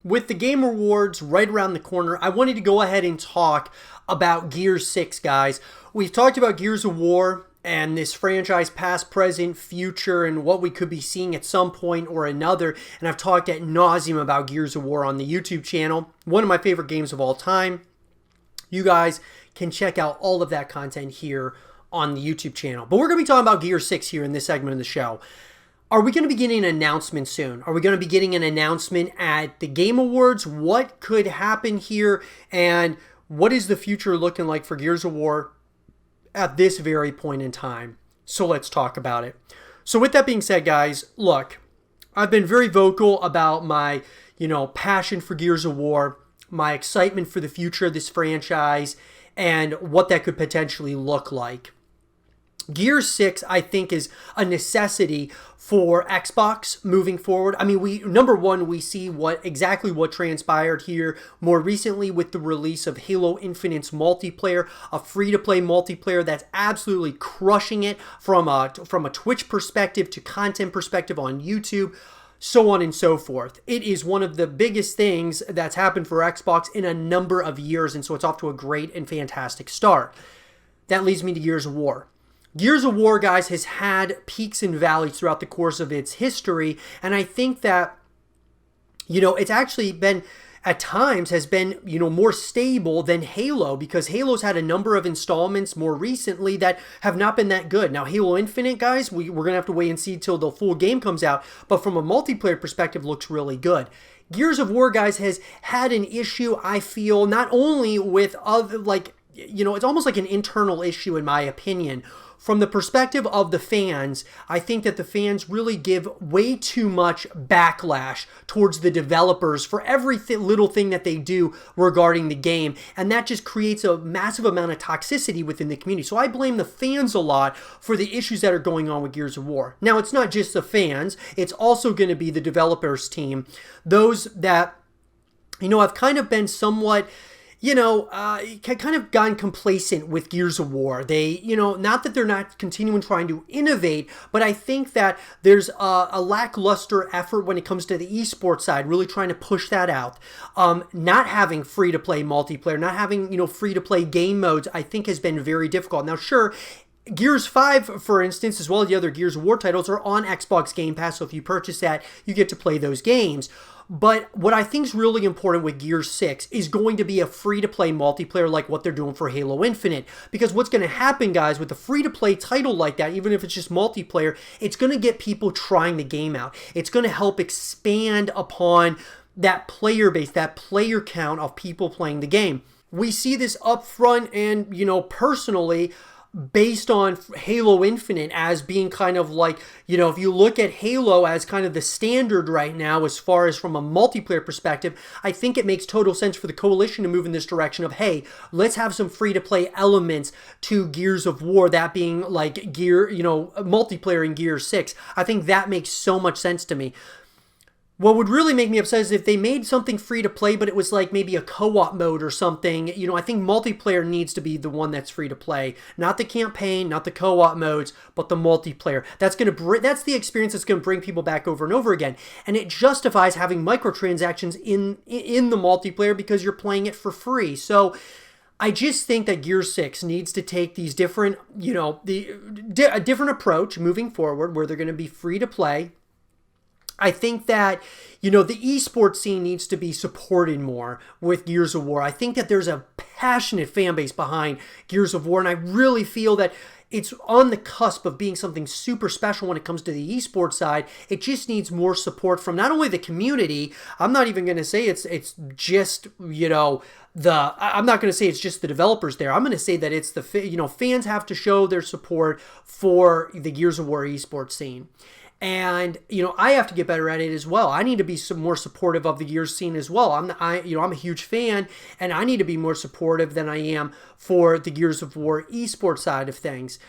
With the Game Awards right around the corner, I wanted to go ahead and talk about Gears 6, guys. We've talked about Gears of War and this franchise past, present, future, and what we could be seeing at some point or another. And I've talked ad nauseum about Gears of War on the YouTube channel. One of my favorite games of all time. You guys can check out all of that content here on the YouTube channel. But we're going to be talking about Gears 6 here in this segment of the show. Are we going to be getting an announcement soon? Are we going to be getting an announcement at the Game Awards? What could happen here? And what is the future looking like for Gears of War at this very point in time? So let's talk about it. So with that being said, guys, look, I've been very vocal about my, passion for Gears of War, my excitement for the future of this franchise, and what that could potentially look like. Gears 6, I think, is a necessity for Xbox moving forward. I mean, we see exactly what transpired here more recently with the release of Halo Infinite's multiplayer, a free-to-play multiplayer that's absolutely crushing it from a Twitch perspective to content perspective on YouTube, so on and so forth. It is one of the biggest things that's happened for Xbox in a number of years, and so it's off to a great and fantastic start. That leads me to Gears of War. Gears of War, guys, has had peaks and valleys throughout the course of its history, and I think that, it's actually been, at times, has been, more stable than Halo, because Halo's had a number of installments more recently that have not been that good. Now, Halo Infinite, guys, we're going to have to wait and see till the full game comes out, but from a multiplayer perspective, looks really good. Gears of War, guys, has had an issue, I feel, not only with other, it's almost like an internal issue, in my opinion. From the perspective of the fans, I think that the fans really give way too much backlash towards the developers for every little thing that they do regarding the game, and that just creates a massive amount of toxicity within the community. So I blame the fans a lot for the issues that are going on with Gears of War. Now, it's not just the fans, it's also going to be the developers team, those that, have kind of been somewhat kind of gone complacent with Gears of War. They, not that they're not continuing trying to innovate, but I think that there's a lackluster effort when it comes to the esports side, really trying to push that out. Not having free-to-play multiplayer, not having, free-to-play game modes, I think has been very difficult. Now, sure, Gears 5, for instance, as well as the other Gears of War titles, are on Xbox Game Pass, so if you purchase that, you get to play those games. But what I think is really important with Gears 6 is going to be a free-to-play multiplayer like what they're doing for Halo Infinite. Because what's going to happen, guys, with a free-to-play title like that, even if it's just multiplayer, it's going to get people trying the game out. It's going to help expand upon that player base, that player count of people playing the game. We see this up front and, personally, based on Halo Infinite as being kind of like, if you look at Halo as kind of the standard right now as far as from a multiplayer perspective, I think it makes total sense for the Coalition to move in this direction of, hey, let's have some free-to-play elements to Gears of War, that being like multiplayer in Gears 6. I think that makes so much sense to me. What would really make me upset is if they made something free to play, but it was like maybe a co-op mode or something. I think multiplayer needs to be the one that's free to play. Not the campaign, not the co-op modes, but the multiplayer. That's the experience that's going to bring people back over and over again. And it justifies having microtransactions in the multiplayer because you're playing it for free. So I just think that Gears 6 needs to take these different, a different approach moving forward where they're going to be free to play. I think that, the esports scene needs to be supported more with Gears of War. I think that there's a passionate fan base behind Gears of War, and I really feel that it's on the cusp of being something super special when it comes to the esports side. It just needs more support from not only the community. I'm not even going to say it's just, I'm not going to say it's just the developers there. I'm going to say that it's fans have to show their support for the Gears of War esports scene. And, I have to get better at it as well. I need to be some more supportive of the Gears scene as well. I'm a huge fan, and I need to be more supportive than I am for the Gears of War esports side of things.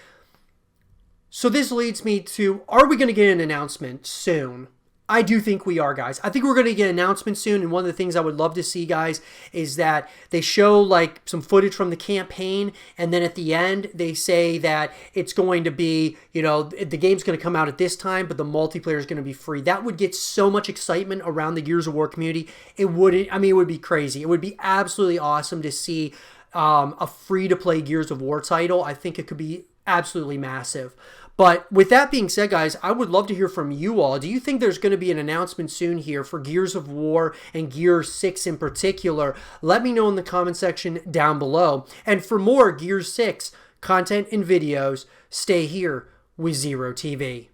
So this leads me to, are we going to get an announcement soon? I do think we are, guys. I think we're going to get an announcement soon, and one of the things I would love to see, guys, is that they show like some footage from the campaign, and then at the end they say that it's going to be, you know, the game's going to come out at this time, but the multiplayer is going to be free. That would get so much excitement around the Gears of War community. It wouldn't. I mean, it would be crazy. It would be absolutely awesome to see a free-to-play Gears of War title. I think it could be absolutely massive. But with that being said, guys, I would love to hear from you all. Do you think there's going to be an announcement soon here for Gears of War and Gears 6 in particular? Let me know in the comment section down below. And for more Gears 6 content and videos, stay here with Zero TV.